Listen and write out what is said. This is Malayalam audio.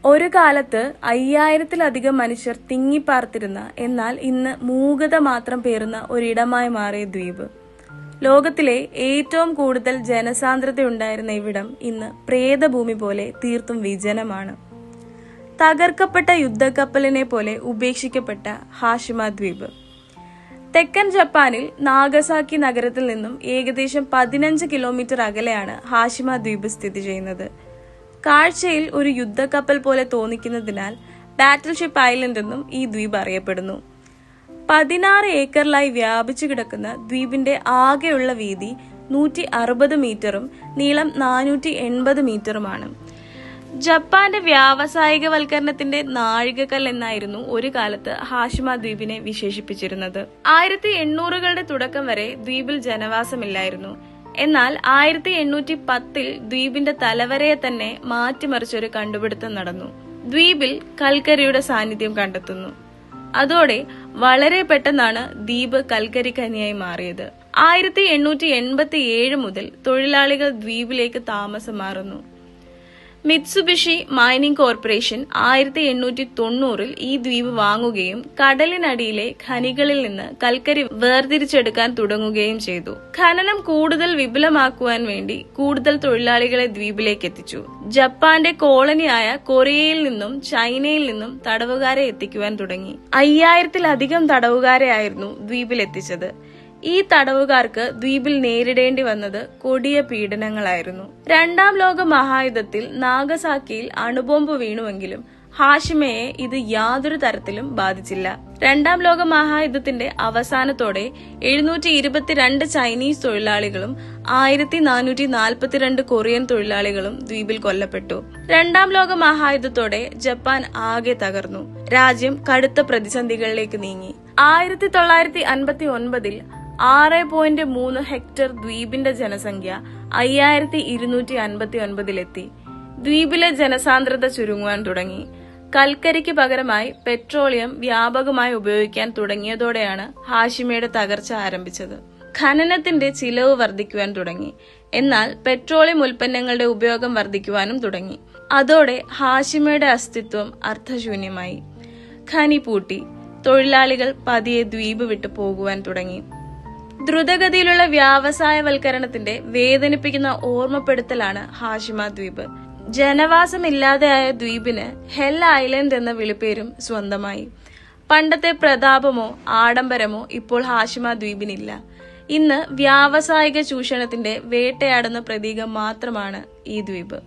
ഒരു കാലത്ത് 5000-ത്തിലധികം മനുഷ്യർ തിങ്ങിപ്പാർത്തിരുന്ന, എന്നാൽ ഇന്ന് മൂകത മാത്രം പേറുന്ന ഒരിടമായി മാറിയ ദ്വീപ്. ലോകത്തിലെ ഏറ്റവും കൂടുതൽ ജനസാന്ദ്രതയുണ്ടായിരുന്ന ഇവിടം ഇന്ന് പ്രേതഭൂമി പോലെ തീർത്തും വിജനമാണ്. തകർക്കപ്പെട്ട യുദ്ധക്കപ്പലിനെ പോലെ ഉപേക്ഷിക്കപ്പെട്ട ഹാഷിമ ദ്വീപ്. തെക്കൻ ജപ്പാനിൽ നാഗസാക്കി നഗരത്തിൽ നിന്നും ഏകദേശം 15 കിലോമീറ്റർ അകലെയാണ് ഹാഷിമ ദ്വീപ് സ്ഥിതി ചെയ്യുന്നത്. കാഴ്ചയിൽ ഒരു യുദ്ധക്കപ്പൽ പോലെ തോന്നിക്കുന്നതിനാൽ ബാറ്റിൽഷിപ്പ് ഐലൻഡ് എന്നും ഈ ദ്വീപ് അറിയപ്പെടുന്നു. 16 ഏക്കറിലായി വ്യാപിച്ചു കിടക്കുന്ന ദ്വീപിന്റെ ആകെയുള്ള വീതി 160 മീറ്ററും നീളം 480 മീറ്ററുമാണ്. ജപ്പാന്റെ വ്യാവസായികവൽക്കരണത്തിന്റെ നാഴികക്കൽ എന്നായിരുന്നു ഒരു കാലത്ത് ഹാഷിമ ദ്വീപിനെ വിശേഷിപ്പിച്ചിരുന്നത്. 1800കളുടെ തുടക്കം വരെ ദ്വീപിൽ ജനവാസമില്ലായിരുന്നു. എന്നാൽ 1810-ൽ ദ്വീപിന്റെ തലവരയെ തന്നെ മാറ്റിമറിച്ചൊരു കണ്ടുപിടുത്തം നടന്നു. ദ്വീപിൽ കൽക്കരിയുടെ സാന്നിധ്യം കണ്ടെത്തുന്നു. അതോടെ വളരെ പെട്ടെന്നാണ് ദ്വീപ് കൽക്കരി ഖനിയായി മാറിയത്. 1887 മുതൽ തൊഴിലാളികൾ ദ്വീപിലേക്ക് താമസം മാറുന്നു. മിത്സുബിഷി മൈനിങ് കോർപ്പറേഷൻ 1890-ൽ ഈ ദ്വീപ് വാങ്ങുകയും കടലിനടിയിലെ ഖനികളിൽ നിന്ന് കൽക്കരി വേർതിരിച്ചെടുക്കാൻ തുടങ്ങുകയും ചെയ്തു. ഖനനം കൂടുതൽ വിപുലമാക്കുവാൻ വേണ്ടി കൂടുതൽ തൊഴിലാളികളെ ദ്വീപിലേക്ക് എത്തിച്ചു. ജപ്പാന്റെ കോളനിയായ കൊറിയയിൽ നിന്നും ചൈനയിൽ നിന്നും തടവുകാരെ എത്തിക്കുവാൻ തുടങ്ങി. 5000-ത്തിലധികം തടവുകാരെയായിരുന്നു ദ്വീപിൽ എത്തിച്ചത്. ഈ തടവുകാർക്ക് ദ്വീപിൽ നേരിടേണ്ടി വന്നത് കൊടിയ പീഡനങ്ങളായിരുന്നു. രണ്ടാം ലോക മഹായുദ്ധത്തിൽ നാഗസാക്കിയിൽ അണുബോംബ് വീണുവെങ്കിലും ഹാഷിമയെ ഇത് യാതൊരു തരത്തിലും ബാധിച്ചില്ല. രണ്ടാം ലോക മഹായുദ്ധത്തിന്റെ അവസാനത്തോടെ 722 ചൈനീസ് തൊഴിലാളികളും 1442 കൊറിയൻ തൊഴിലാളികളും ദ്വീപിൽ കൊല്ലപ്പെട്ടു. രണ്ടാം ലോക മഹായുദ്ധത്തോടെ ജപ്പാൻ ആകെ തകർന്നു. രാജ്യം കടുത്ത പ്രതിസന്ധികളിലേക്ക് നീങ്ങി. 1959-ൽ 6.3 ഹെക്ടർ ദ്വീപിന്റെ ജനസംഖ്യ 5259-ലെത്തി. ദ്വീപിലെ ജനസാന്ദ്രത ചുരുങ്ങുവാൻ തുടങ്ങി. കൽക്കരിക്ക് പകരമായി പെട്രോളിയം വ്യാപകമായി ഉപയോഗിക്കാൻ തുടങ്ങിയതോടെയാണ് ഹാഷിമയുടെ തകർച്ച ആരംഭിച്ചത്. ഖനനത്തിന്റെ ചിലവ് വർദ്ധിക്കുവാൻ തുടങ്ങി. എന്നാൽ പെട്രോളിയം ഉൽപ്പന്നങ്ങളുടെ ഉപയോഗം വർദ്ധിക്കുവാനും തുടങ്ങി. അതോടെ ഹാഷിമയുടെ അസ്തിത്വം അർത്ഥശൂന്യമായി. ഖനി പൂട്ടി. തൊഴിലാളികൾ പതിയെ ദ്വീപ് വിട്ടു പോകുവാൻ തുടങ്ങി. ദ്രുതഗതിയിലുള്ള വ്യാവസായവൽക്കരണത്തിന്റെ വേദനിപ്പിക്കുന്ന ഓർമ്മപ്പെടുത്തലാണ് ഹാഷിമ ദ്വീപ്. ജനവാസമില്ലാതെയായ ദ്വീപിന് ഹെൽ ഐലൻഡ് എന്ന വിളിപ്പേരും സ്വന്തമായി. പണ്ടത്തെ പ്രതാപമോ ആഡംബരമോ ഇപ്പോൾ ഹാഷിമ ദ്വീപിനില്ല. ഇന്ന് വ്യാവസായിക ചൂഷണത്തിന്റെ വേട്ടയാടുന്ന പ്രതീകം മാത്രമാണ് ഈ ദ്വീപ്.